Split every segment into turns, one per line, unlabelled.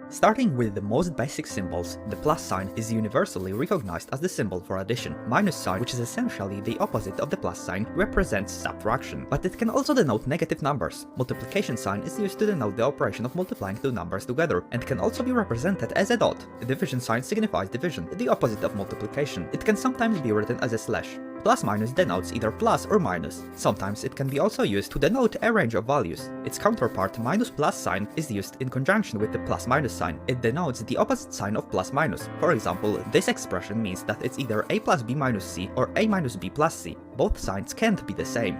Starting with the most basic symbols, the plus sign is universally recognized as the symbol for addition. Minus sign, which is essentially the opposite of the plus sign, represents subtraction, but it can also denote negative numbers. Multiplication sign is used to denote the operation of multiplying two numbers together, and can also be represented as a dot. The division sign signifies division, the opposite of multiplication. It can sometimes be written as a slash. Plus minus denotes either plus or minus. Sometimes it can be also used to denote a range of values. Its counterpart minus plus sign is used in conjunction with the plus minus sign. It denotes the opposite sign of plus minus. For example, this expression means that it's either a plus b minus c or a minus b plus c. Both signs can't be the same.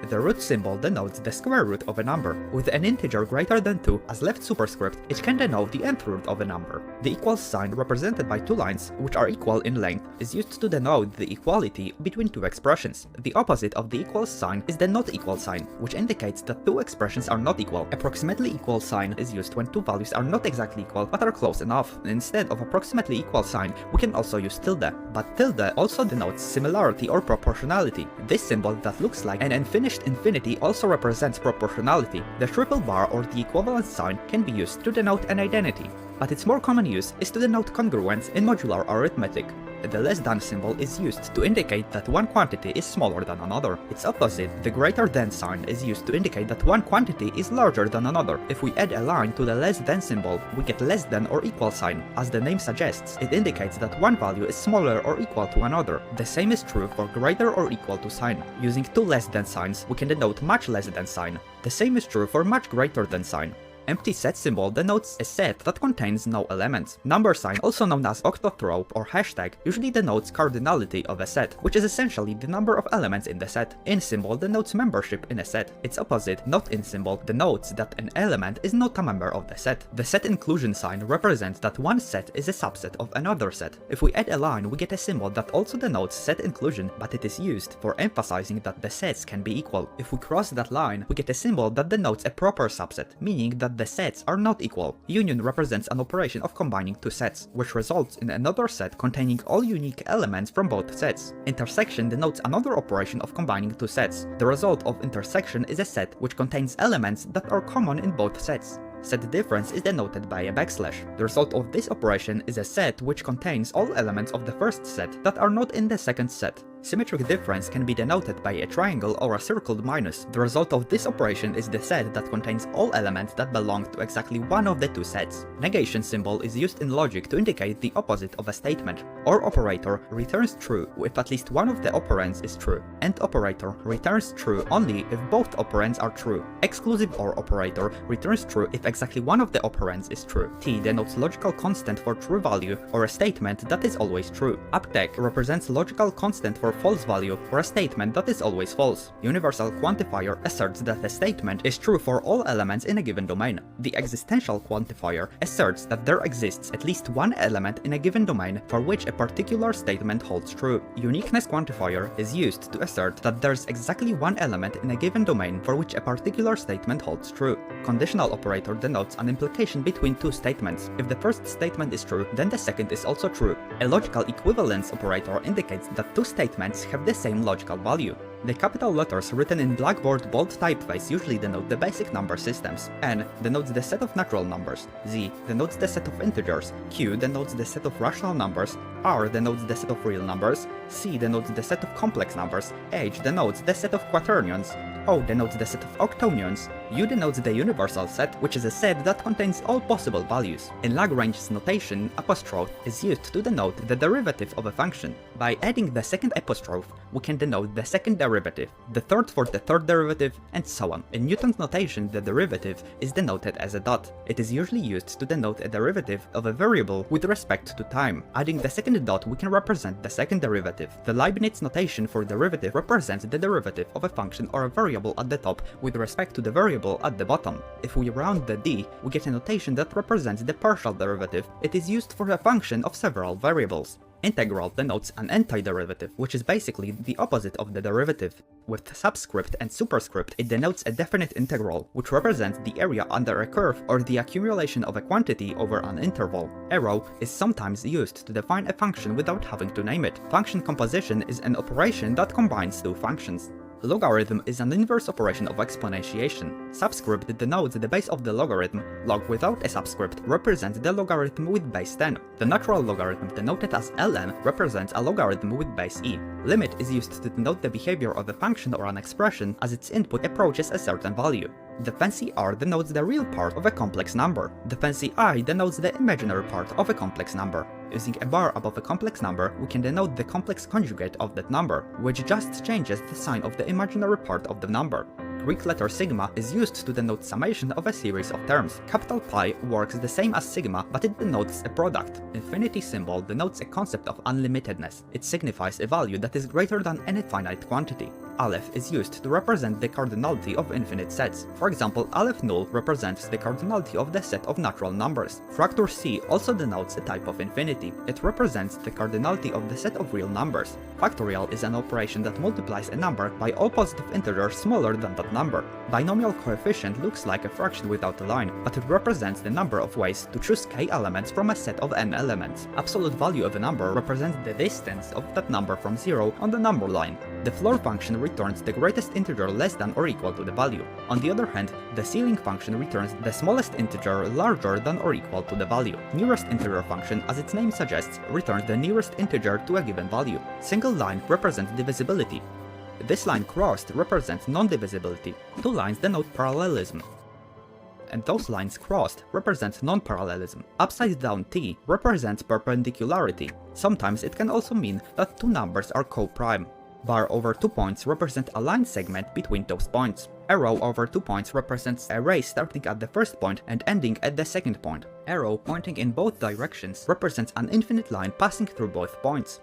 The root symbol denotes the square root of a number. With an integer greater than 2 as left superscript, it can denote the nth root of a number. The equals sign, represented by two lines, which are equal in length, is used to denote the equality between two expressions. The opposite of the equals sign is the not equal sign, which indicates that two expressions are not equal. Approximately equal sign is used when two values are not exactly equal but are close enough. Instead of approximately equal sign, we can also use tilde, but tilde also denotes similarity or proportionality. This symbol that looks like an unfinished infinity also represents proportionality. The triple bar or the equivalence sign can be used to denote an identity, but its more common use is to denote congruence in modular arithmetic. The less than symbol is used to indicate that one quantity is smaller than another. Its opposite, the greater than sign, is used to indicate that one quantity is larger than another. If we add a line to the less than symbol, we get less than or equal sign. As the name suggests, it indicates that one value is smaller or equal to another. The same is true for greater or equal to sign. Using two less than signs, we can denote much less than sign. The same is true for much greater than sign. Empty set symbol denotes a set that contains no elements. Number sign, also known as octothorpe or hashtag, usually denotes cardinality of a set, which is essentially the number of elements in the set. In symbol denotes membership in a set. Its opposite, not in symbol, denotes that an element is not a member of the set. The set inclusion sign represents that one set is a subset of another set. If we add a line, we get a symbol that also denotes set inclusion, but it is used for emphasizing that the sets can be equal. If we cross that line, we get a symbol that denotes a proper subset, meaning that the sets are not equal. Union represents an operation of combining two sets, which results in another set containing all unique elements from both sets. Intersection denotes another operation of combining two sets. The result of intersection is a set which contains elements that are common in both sets. Set difference is denoted by a backslash. The result of this operation is a set which contains all elements of the first set that are not in the second set. Symmetric difference can be denoted by a triangle or a circled minus. The result of this operation is the set that contains all elements that belong to exactly one of the two sets. Negation symbol is used in logic to indicate the opposite of a statement. OR operator returns true if at least one of the operands is true. AND operator returns true only if both operands are true. Exclusive OR operator returns true if exactly one of the operands is true. T denotes logical constant for true value or a statement that is always true. Uptake represents logical constant for false value or a statement that is always false. Universal quantifier asserts that a statement is true for all elements in a given domain. The existential quantifier asserts that there exists at least one element in a given domain for which a particular statement holds true. Uniqueness quantifier is used to assert that there's exactly one element in a given domain for which a particular statement holds true. Conditional operator denotes an implication between two statements. If the first statement is true, then the second is also true. A logical equivalence operator indicates that two statements have the same logical value. The capital letters written in Blackboard bold typeface usually denote the basic number systems. N denotes the set of natural numbers, Z denotes the set of integers, Q denotes the set of rational numbers, R denotes the set of real numbers, C denotes the set of complex numbers, H denotes the set of quaternions, O denotes the set of octonions, U denotes the universal set, which is a set that contains all possible values. In Lagrange's notation, apostrophe is used to denote the derivative of a function. By adding the second apostrophe, we can denote the second derivative, the third for the third derivative, and so on. In Newton's notation, the derivative is denoted as a dot. It is usually used to denote a derivative of a variable with respect to time. Adding the second dot, we can represent the second derivative. The Leibniz notation for derivative represents the derivative of a function or a variable at the top with respect to the variable at the bottom. If we round the d, we get a notation that represents the partial derivative. It is used for a function of several variables. Integral denotes an antiderivative, which is basically the opposite of the derivative. With subscript and superscript, it denotes a definite integral, which represents the area under a curve or the accumulation of a quantity over an interval. Arrow is sometimes used to define a function without having to name it. Function composition is an operation that combines two functions. Logarithm is an inverse operation of exponentiation. Subscript denotes the base of the logarithm, log without a subscript represents the logarithm with base 10. The natural logarithm, denoted as ln, represents a logarithm with base e. Limit is used to denote the behavior of a function or an expression as its input approaches a certain value. The fancy r denotes the real part of a complex number. The fancy I denotes the imaginary part of a complex number. Using a bar above a complex number, we can denote the complex conjugate of that number, which just changes the sign of the imaginary part of the number. Greek letter sigma is used to denote summation of a series of terms. Capital Pi works the same as sigma, but it denotes a product. Infinity symbol denotes a concept of unlimitedness. It signifies a value that is greater than any finite quantity. Aleph is used to represent the cardinality of infinite sets. For example, Aleph null represents the cardinality of the set of natural numbers. Fractor C also denotes a type of infinity. It represents the cardinality of the set of real numbers. Factorial is an operation that multiplies a number by all positive integers smaller than that number. Binomial coefficient looks like a fraction without a line, but it represents the number of ways to choose k elements from a set of n elements. Absolute value of a number represents the distance of that number from 0 on the number line. The floor function returns the greatest integer less than or equal to the value. On the other hand, the ceiling function returns the smallest integer larger than or equal to the value. Nearest integer function, as its name suggests, returns the nearest integer to a given value. Single line represents divisibility. This line crossed represents non-divisibility. Two lines denote parallelism, and those lines crossed represent non-parallelism. Upside down t represents perpendicularity. Sometimes it can also mean that two numbers are co-prime. Bar over 2 points represent a line segment between those points. Arrow over 2 points represents a ray starting at the first point and ending at the second point. Arrow pointing in both directions represents an infinite line passing through both points.